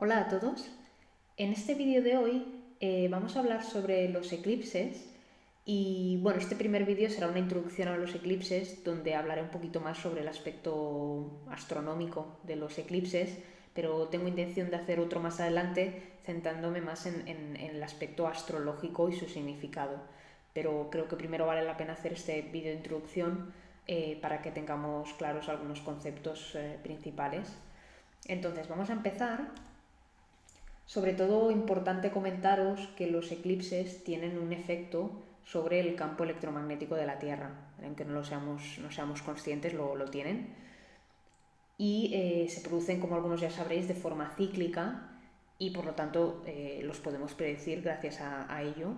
Hola a todos. En este vídeo de hoy vamos a hablar sobre los eclipses y bueno, este primer vídeo será una introducción a los eclipses donde hablaré un poquito más sobre el aspecto astronómico de los eclipses, pero tengo intención de hacer otro más adelante centrándome más en el aspecto astrológico y su significado. Pero creo que primero vale la pena hacer este vídeo de introducción para que tengamos claros algunos conceptos principales. Entonces vamos a empezar. Sobre todo, importante comentaros que los eclipses tienen un efecto sobre el campo electromagnético de la Tierra, aunque no seamos conscientes, lo tienen. Y se producen, como algunos ya sabréis, de forma cíclica y por lo tanto los podemos predecir gracias a ello.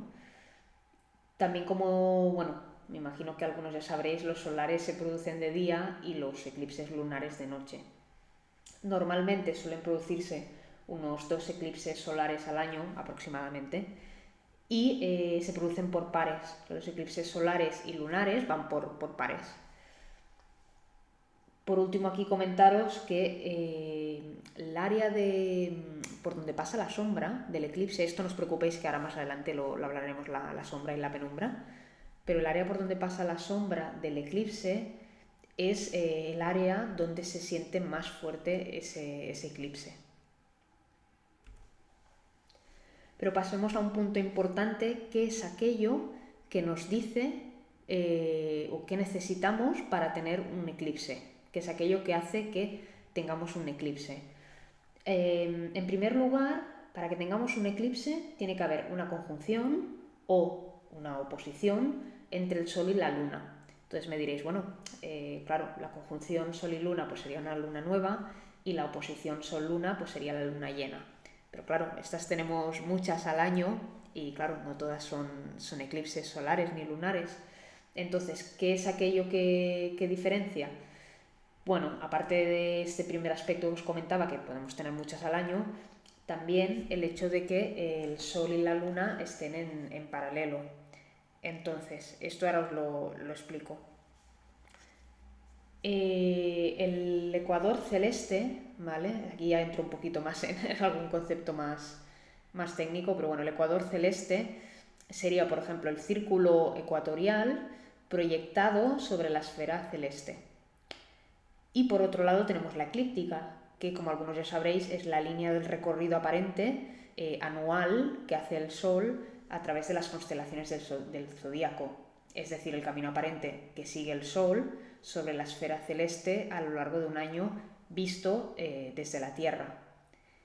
También como, bueno, me imagino que algunos ya sabréis, los solares se producen de día y los eclipses lunares de noche. Normalmente suelen producirse unos 2 eclipses solares al año aproximadamente y se producen por pares. Los eclipses solares y lunares van por pares. Por último, aquí comentaros que el área por donde pasa la sombra del eclipse, esto no os preocupéis que ahora más adelante lo hablaremos, la sombra y la penumbra, pero el área por donde pasa la sombra del eclipse es el área donde se siente más fuerte ese eclipse. Pero pasemos a un punto importante, que es aquello que nos dice o que necesitamos para tener un eclipse, que es aquello que hace que tengamos un eclipse. En primer lugar, para que tengamos un eclipse tiene que haber una conjunción o una oposición entre el Sol y la Luna. Entonces me diréis, bueno, claro, la conjunción Sol y Luna pues sería una luna nueva y la oposición Sol-Luna pues sería la luna llena. Pero claro, estas tenemos muchas al año y claro, no todas son eclipses solares ni lunares. Entonces, ¿qué es aquello que diferencia? Bueno, aparte de este primer aspecto que os comentaba, que podemos tener muchas al año, también el hecho de que el Sol y la Luna estén en paralelo. Entonces, esto ahora os lo explico. El ecuador celeste, ¿vale? Aquí ya entro un poquito más en algún concepto más técnico, pero bueno, el ecuador celeste sería, por ejemplo, el círculo ecuatorial proyectado sobre la esfera celeste. Y por otro lado tenemos la eclíptica, que como algunos ya sabréis es la línea del recorrido aparente anual que hace el Sol a través de las constelaciones del zodíaco, es decir, el camino aparente que sigue el Sol sobre la esfera celeste a lo largo de un año visto desde la Tierra.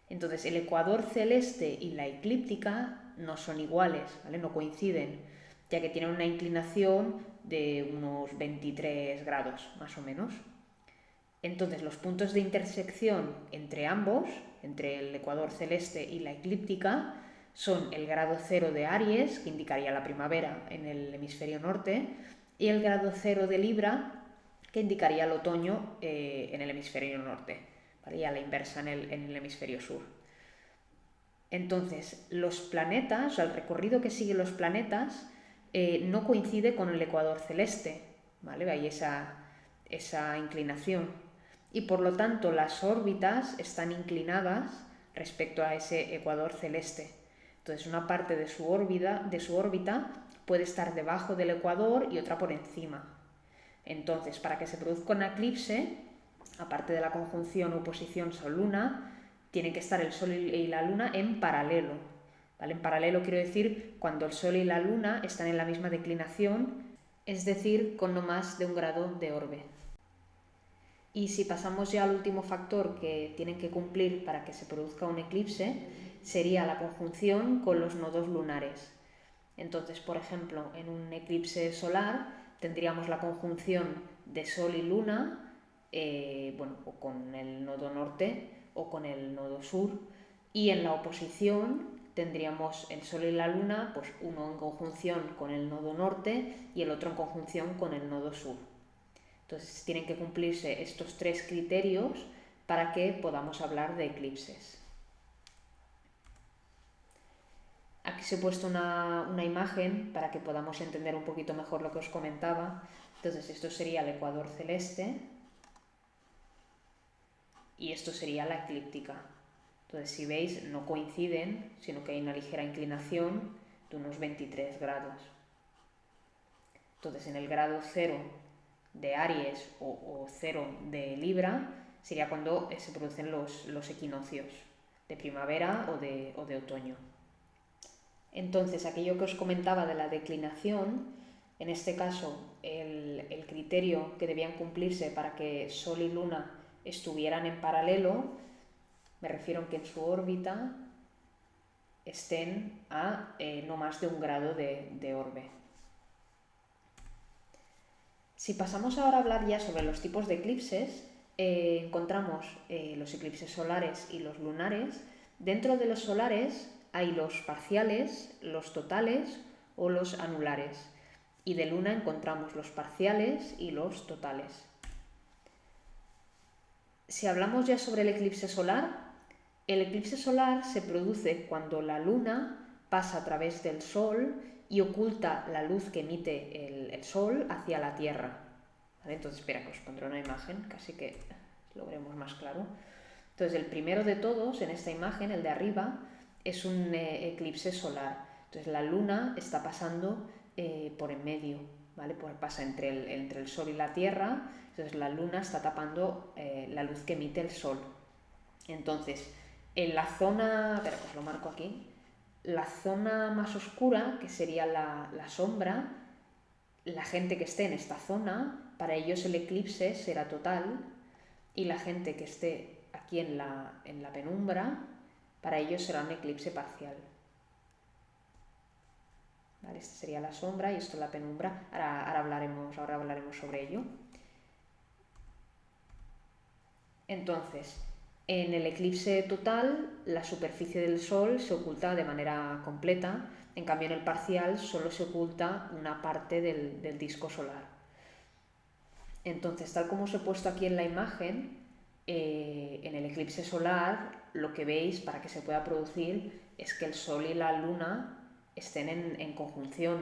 Entonces, el ecuador celeste y la eclíptica no son iguales, ¿vale? No coinciden, ya que tienen una inclinación de unos 23 grados, más o menos. Entonces, los puntos de intersección entre ambos, entre el ecuador celeste y la eclíptica, son el grado cero de Aries, que indicaría la primavera en el hemisferio norte, y el grado cero de Libra, que indicaría el otoño en el hemisferio norte, ¿vale? Y a la inversa en el hemisferio sur. Entonces, los planetas, o sea, el recorrido que siguen los planetas, no coincide con el ecuador celeste, ¿vale? Hay esa inclinación. Y por lo tanto, las órbitas están inclinadas respecto a ese ecuador celeste. Entonces, una parte de su órbita puede estar debajo del ecuador y otra por encima. Entonces, para que se produzca un eclipse, aparte de la conjunción o oposición Sol-Luna, tienen que estar el Sol y la Luna en paralelo. ¿Vale? En paralelo quiero decir cuando el Sol y la Luna están en la misma declinación, es decir, con no más de un grado de orbe. Y si pasamos ya al último factor que tienen que cumplir para que se produzca un eclipse, sería la conjunción con los nodos lunares. Entonces, por ejemplo, en un eclipse solar tendríamos la conjunción de Sol y Luna, bueno, o con el nodo norte o con el nodo sur, y en la oposición tendríamos el Sol y la Luna, pues uno en conjunción con el nodo norte y el otro en conjunción con el nodo sur. Entonces tienen que cumplirse estos 3 criterios para que podamos hablar de eclipses. Aquí os he puesto una imagen para que podamos entender un poquito mejor lo que os comentaba. Entonces esto sería el ecuador celeste y esto sería la eclíptica. Entonces, si veis, no coinciden, sino que hay una ligera inclinación de unos 23 grados. Entonces, en el grado 0 de Aries o 0 de Libra sería cuando se producen los equinoccios de primavera o de otoño. Entonces, aquello que os comentaba de la declinación, en este caso, el criterio que debían cumplirse para que Sol y Luna estuvieran en paralelo, me refiero a que en su órbita estén a no más de 1 grado de orbe. Si pasamos ahora a hablar ya sobre los tipos de eclipses, encontramos los eclipses solares y los lunares. Dentro de los solares hay los parciales, los totales o los anulares. Y de luna encontramos los parciales y los totales. Si hablamos ya sobre el eclipse solar se produce cuando la luna pasa a través del sol y oculta la luz que emite el sol hacia la Tierra. ¿Vale? Entonces, espera, que os pondré una imagen, casi que lo veremos más claro. Entonces, el primero de todos, en esta imagen, el de arriba, es un eclipse solar. Entonces, la luna está pasando por en medio, ¿vale? Pues pasa entre el sol y la Tierra, entonces la luna está tapando la luz que emite el sol. Entonces, en la zona, espera, pues lo marco aquí, la zona más oscura, que sería la sombra, la gente que esté en esta zona, para ellos el eclipse será total, y la gente que esté aquí en la penumbra, para ellos será un eclipse parcial. ¿Vale? Esta sería la sombra y esto la penumbra. Ahora hablaremos sobre ello. Entonces, en el eclipse total, la superficie del Sol se oculta de manera completa, en cambio en el parcial solo se oculta una parte del disco solar. Entonces, tal como os he puesto aquí en la imagen, en el eclipse solar lo que veis para que se pueda producir es que el Sol y la Luna estén en conjunción.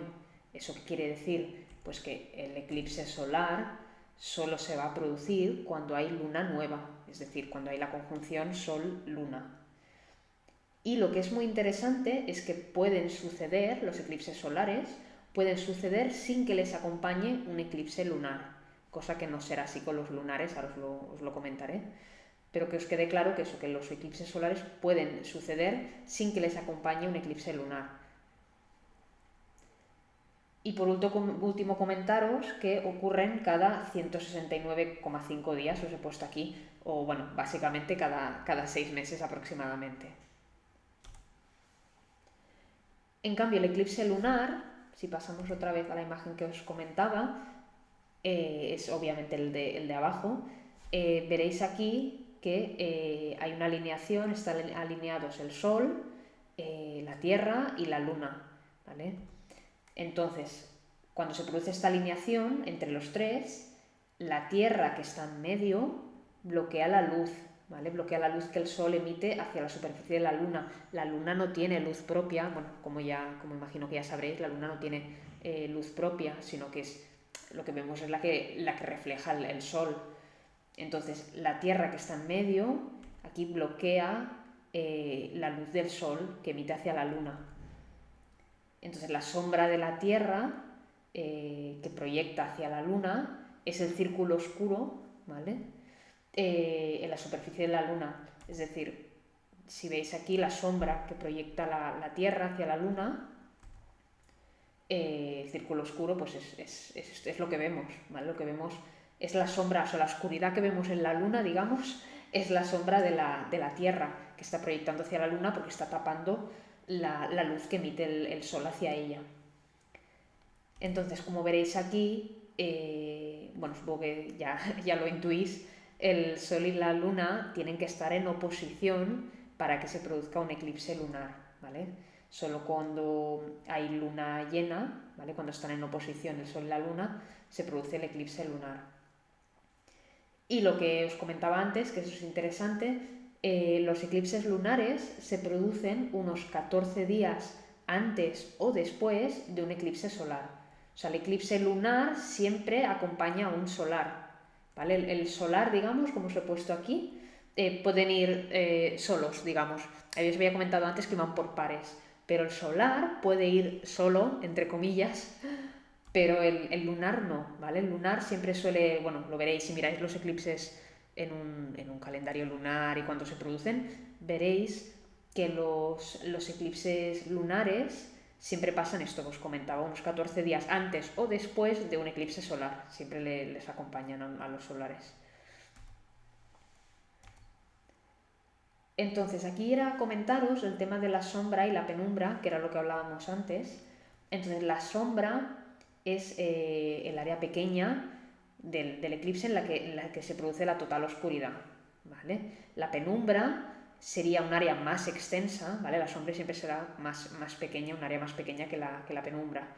¿Eso qué quiere decir? Pues que el eclipse solar solo se va a producir cuando hay luna nueva, es decir, cuando hay la conjunción Sol-Luna. Y lo que es muy interesante es que pueden suceder, los eclipses solares, pueden suceder sin que les acompañe un eclipse lunar, cosa que no será así con los lunares, ahora os lo comentaré, pero que os quede claro que los eclipses solares pueden suceder sin que les acompañe un eclipse lunar. Y por último comentaros que ocurren cada 169,5 días, os he puesto aquí, o bueno, básicamente cada 6 meses aproximadamente. En cambio, el eclipse lunar, si pasamos otra vez a la imagen que os comentaba, es obviamente el de abajo, veréis aquí que hay una alineación, están alineados el Sol, la Tierra y la Luna, ¿vale? Entonces, cuando se produce esta alineación entre los tres, la Tierra que está en medio bloquea la luz, ¿vale? Bloquea la luz que el Sol emite hacia la superficie de la Luna. La Luna no tiene luz propia, bueno, como imagino que ya sabréis, la Luna no tiene luz propia, sino que lo que vemos es la que refleja el Sol. Entonces, la Tierra que está en medio, aquí bloquea la luz del Sol que emite hacia la Luna. Entonces la sombra de la Tierra que proyecta hacia la Luna es el círculo oscuro, ¿vale? En la superficie de la Luna. Es decir, si veis aquí la sombra que proyecta la Tierra hacia la Luna, el círculo oscuro pues es lo que vemos, ¿vale? Lo que vemos es la sombra, o sea, la oscuridad que vemos en la Luna, digamos, es la sombra de la Tierra que está proyectando hacia la Luna porque está tapando la luz que emite el Sol hacia ella. Entonces, como veréis aquí, bueno, supongo que ya lo intuís, el Sol y la Luna tienen que estar en oposición para que se produzca un eclipse lunar, ¿vale? Solo cuando hay luna llena, ¿vale? Cuando están en oposición el Sol y la Luna, se produce el eclipse lunar. Y lo que os comentaba antes, que eso es interesante, los eclipses lunares se producen unos 14 días antes o después de un eclipse solar. O sea, el eclipse lunar siempre acompaña a un solar, ¿vale? El solar, digamos, como os he puesto aquí, pueden ir solos, digamos. Os había comentado antes que van por pares, pero el solar puede ir solo, entre comillas, pero el lunar no, ¿vale? El lunar siempre suele, bueno, lo veréis si miráis los eclipses en un calendario lunar y cuando se producen, veréis que los eclipses lunares siempre pasan esto que os comentaba, unos 14 días antes o después de un eclipse solar. Siempre les acompañan a los solares. Entonces, aquí era comentaros el tema de la sombra y la penumbra, que era lo que hablábamos antes. Entonces, la sombra es el área pequeña del eclipse en la que se produce la total oscuridad, ¿vale? La penumbra sería un área más extensa, ¿vale? La sombra siempre será más pequeña, un área más pequeña que la penumbra.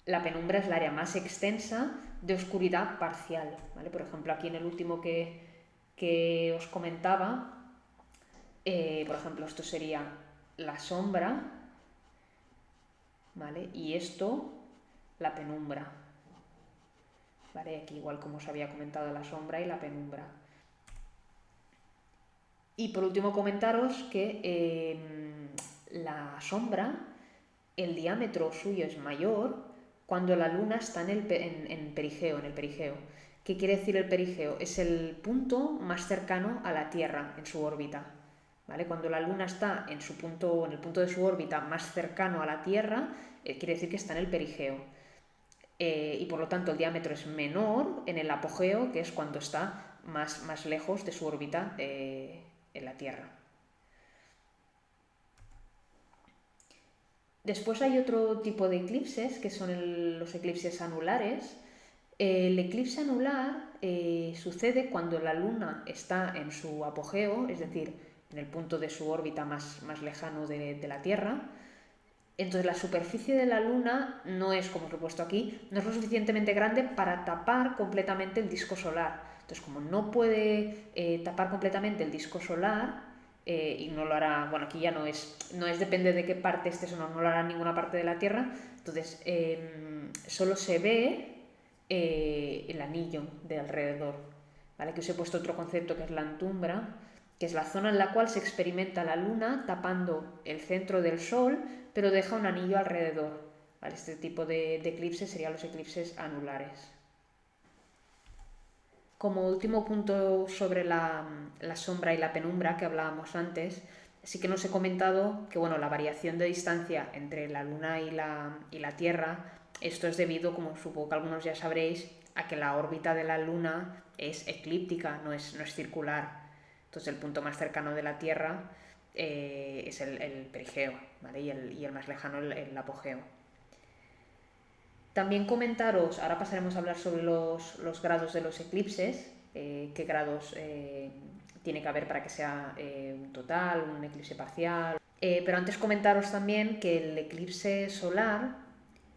La penumbra es el área más extensa de oscuridad parcial, ¿vale? Por ejemplo, aquí en el último que os comentaba, por ejemplo, esto sería la sombra, ¿vale? Y esto, la penumbra, ¿vale? Aquí igual como os había comentado la sombra y la penumbra. Y por último comentaros que la sombra, el diámetro suyo es mayor cuando la luna está en el perigeo, en el perigeo. ¿Qué quiere decir el perigeo? Es el punto más cercano a la Tierra en su órbita. ¿Vale? Cuando la luna está en el punto de su órbita más cercano a la Tierra, quiere decir que está en el perigeo. Y por lo tanto el diámetro es menor en el apogeo, que es cuando está más lejos de su órbita en la Tierra. Después hay otro tipo de eclipses, que son los eclipses anulares. El eclipse anular sucede cuando la luna está en su apogeo, es decir, en el punto de su órbita más lejano de la Tierra. Entonces la superficie de la luna no es, como os he puesto aquí, no es lo suficientemente grande para tapar completamente el disco solar. Entonces, como no puede tapar completamente el disco solar, y no lo hará, bueno, aquí ya no es depende de qué parte estés o no, no lo hará en ninguna parte de la Tierra, entonces solo se ve el anillo de alrededor, ¿vale? Que os he puesto otro concepto que es la antumbra, que es la zona en la cual se experimenta la luna tapando el centro del sol, pero deja un anillo alrededor. ¿Vale? Este tipo de eclipses serían los eclipses anulares. Como último punto sobre la sombra y la penumbra que hablábamos antes, sí que nos he comentado que bueno, la variación de distancia entre la luna y la Tierra, esto es debido, como supongo que algunos ya sabréis, a que la órbita de la luna es eclíptica, no es circular. Entonces el punto más cercano de la Tierra es el perigeo, ¿vale? y el más lejano el apogeo. También comentaros, ahora pasaremos a hablar sobre los grados de los eclipses, qué grados tiene que haber para que sea un total, un eclipse parcial. Pero antes comentaros también que el eclipse solar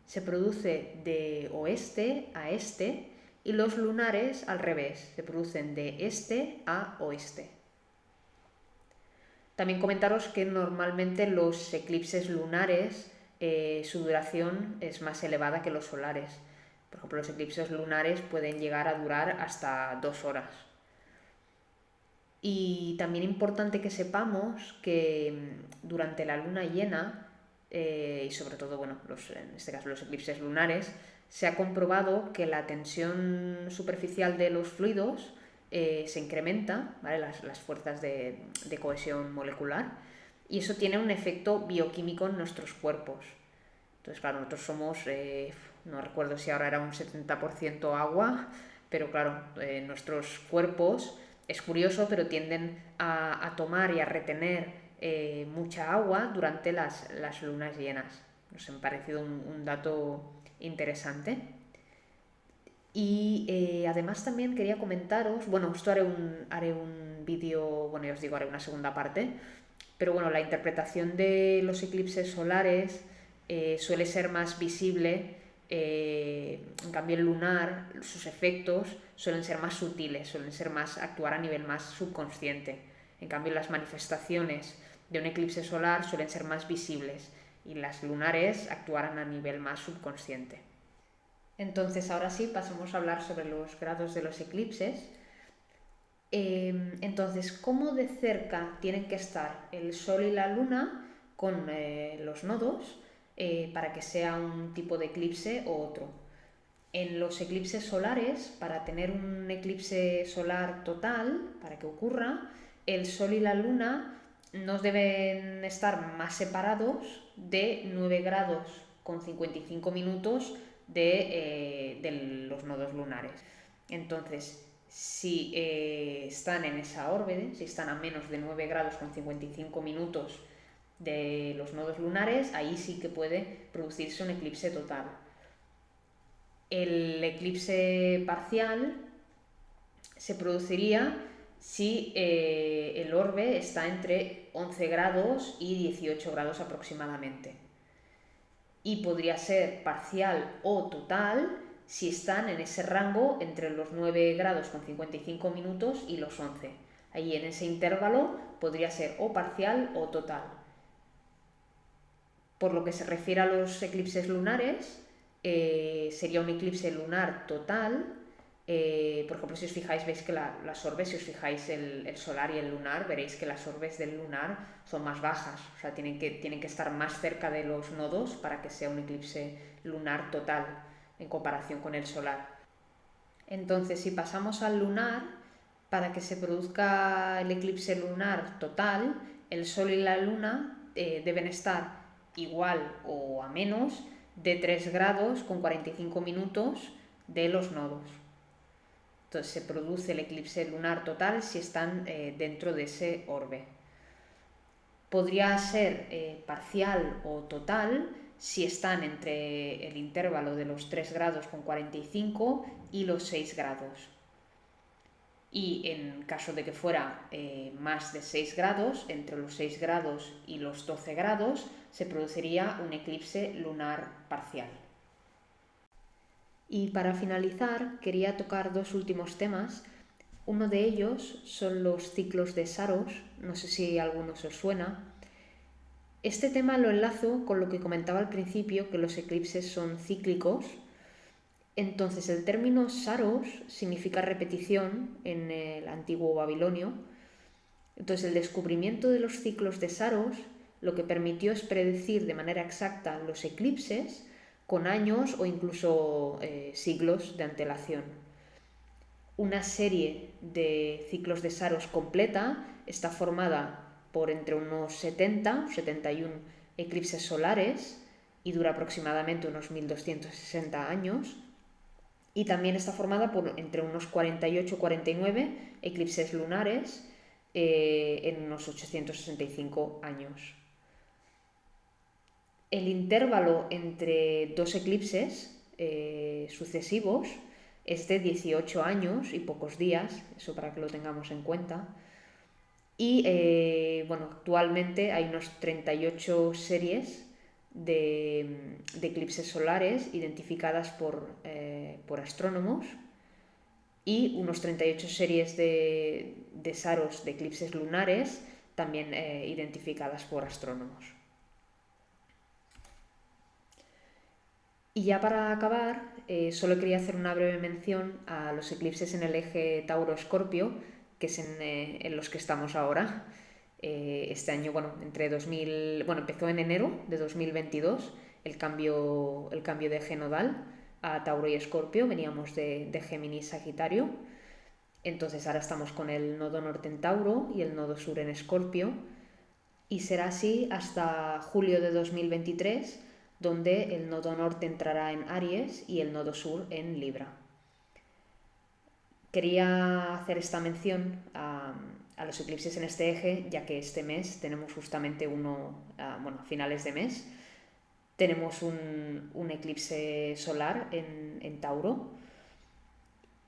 se produce de oeste a este y los lunares al revés, se producen de este a oeste. También comentaros que normalmente los eclipses lunares su duración es más elevada que los solares. Por ejemplo, los eclipses lunares pueden llegar a durar hasta 2 horas. Y también importante que sepamos que durante la luna llena, y sobre todo, bueno, en este caso los eclipses lunares, se ha comprobado que la tensión superficial de los fluidos se incrementa, ¿vale? Las fuerzas de cohesión molecular, y eso tiene un efecto bioquímico en nuestros cuerpos. Entonces, claro, nosotros somos, no recuerdo si ahora era un 70% agua, pero claro, nuestros cuerpos, es curioso, pero tienden a tomar y a retener mucha agua durante las lunas llenas. Nos ha parecido un dato interesante. Y además también quería comentaros, bueno, esto haré un vídeo, bueno, ya os digo, haré una segunda parte, pero bueno, la interpretación de los eclipses solares suele ser más visible, en cambio el lunar, sus efectos suelen ser más sutiles, actuar a nivel más subconsciente. En cambio las manifestaciones de un eclipse solar suelen ser más visibles y las lunares actuarán a nivel más subconsciente. Entonces ahora sí pasamos a hablar sobre los grados de los eclipses. Entonces, ¿cómo de cerca tienen que estar el Sol y la Luna con los nodos para que sea un tipo de eclipse o otro? En los eclipses solares, para tener un eclipse solar total, para que ocurra, el Sol y la Luna nos deben estar más separados de 9 grados con 55 minutos de los nodos lunares. Entonces, si están en esa órbita, si están a menos de 9 grados con 55 minutos de los nodos lunares, ahí sí que puede producirse un eclipse total. El eclipse parcial se produciría si el orbe está entre 11 grados y 18 grados aproximadamente. Y podría ser parcial o total si están en ese rango entre los 9 grados con 55 minutos y los 11. Ahí en ese intervalo podría ser o parcial o total. Por lo que se refiere a los eclipses lunares, sería un eclipse lunar total. Por ejemplo, si os fijáis, veis que las orbes, si os fijáis el solar y el lunar, veréis que las orbes del lunar son más bajas, o sea, tienen que estar más cerca de los nodos para que sea un eclipse lunar total en comparación con el solar. Entonces, si pasamos al lunar, para que se produzca el eclipse lunar total, el Sol y la Luna deben estar igual o a menos de 3 grados con 45 minutos de los nodos. Entonces se produce el eclipse lunar total si están dentro de ese orbe. Podría ser parcial o total si están entre el intervalo de los 3 grados con 45 y los 6 grados. Y en caso de que fuera más de 6 grados, entre los 6 grados y los 12 grados, se produciría un eclipse lunar parcial. Y para finalizar, quería tocar dos últimos temas. Uno de ellos son los ciclos de Saros, no sé si a algunos os suena. Este tema lo enlazo con lo que comentaba al principio, que los eclipses son cíclicos. Entonces, el término Saros significa repetición en el antiguo babilonio. Entonces, el descubrimiento de los ciclos de Saros lo que permitió es predecir de manera exacta los eclipses con años o incluso siglos de antelación. Una serie de ciclos de Saros completa está formada por entre unos 70 o 71 eclipses solares y dura aproximadamente unos 1260 años. Y también está formada por entre unos 48 o 49 eclipses lunares en unos 865 años. El intervalo entre dos eclipses sucesivos es de 18 años y pocos días, eso para que lo tengamos en cuenta. Y actualmente hay unos 38 series de eclipses solares identificadas por astrónomos y unos 38 series de Saros de eclipses lunares también identificadas por astrónomos. Y ya para acabar, solo quería hacer una breve mención a los eclipses en el eje Tauro-Escorpio, que es en los que estamos ahora. Este año, empezó en enero de 2022 el cambio de eje nodal a Tauro y Escorpio, veníamos de Géminis Sagitario. Entonces ahora estamos con el nodo norte en Tauro y el nodo sur en Escorpio, y será así hasta julio de 2023, donde el nodo norte entrará en Aries y el nodo sur en Libra. Quería hacer esta mención a los eclipses en este eje, ya que este mes tenemos justamente a finales de mes, tenemos un eclipse solar en Tauro.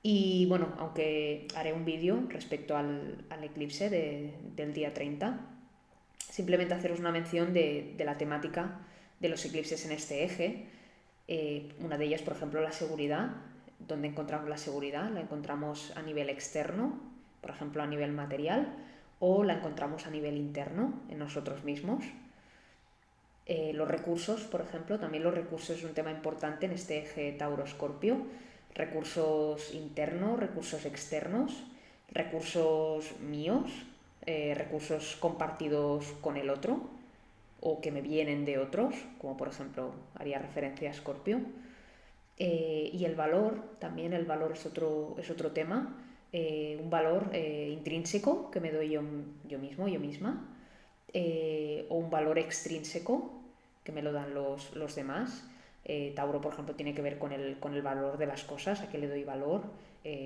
Y bueno, aunque haré un vídeo respecto al eclipse del día 30, simplemente haceros una mención de la temática de los eclipses en este eje. Una de ellas, por ejemplo, la seguridad. ¿Dónde encontramos la seguridad? La encontramos a nivel externo, por ejemplo, a nivel material, o la encontramos a nivel interno, en nosotros mismos. Los recursos, por ejemplo, también los recursos es un tema importante en este eje Tauro-Escorpio. Recursos internos, recursos externos. recursos míos, recursos compartidos con el otro o que me vienen de otros, como por ejemplo haría referencia a Scorpio. Y el valor, también el valor es otro tema, un valor intrínseco que me doy yo mismo, yo misma, o un valor extrínseco que me lo dan los demás. Tauro, por ejemplo, tiene que ver con el valor de las cosas, a qué le doy valor,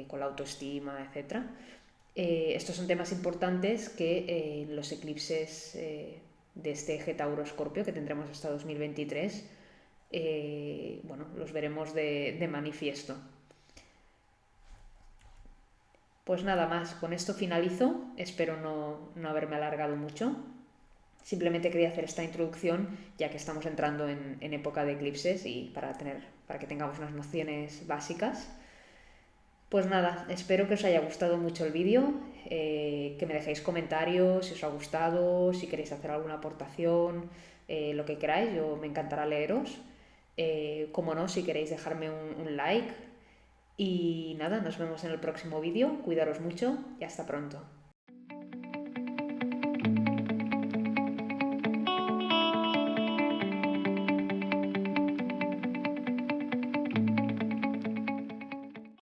con la autoestima, etc. Estos son temas importantes que los eclipses de este eje Tauro-Escorpio que tendremos hasta 2023, bueno, los veremos de manifiesto. Pues nada más, con esto finalizo, espero no haberme alargado mucho. Simplemente quería hacer esta introducción ya que estamos entrando en época de eclipses y para que tengamos unas nociones básicas. Pues nada, espero que os haya gustado mucho el vídeo, que me dejéis comentarios si os ha gustado, si queréis hacer alguna aportación, lo que queráis, yo me encantará leeros. Como no, si queréis dejarme un like. Y nada, nos vemos en el próximo vídeo, cuidaros mucho y hasta pronto.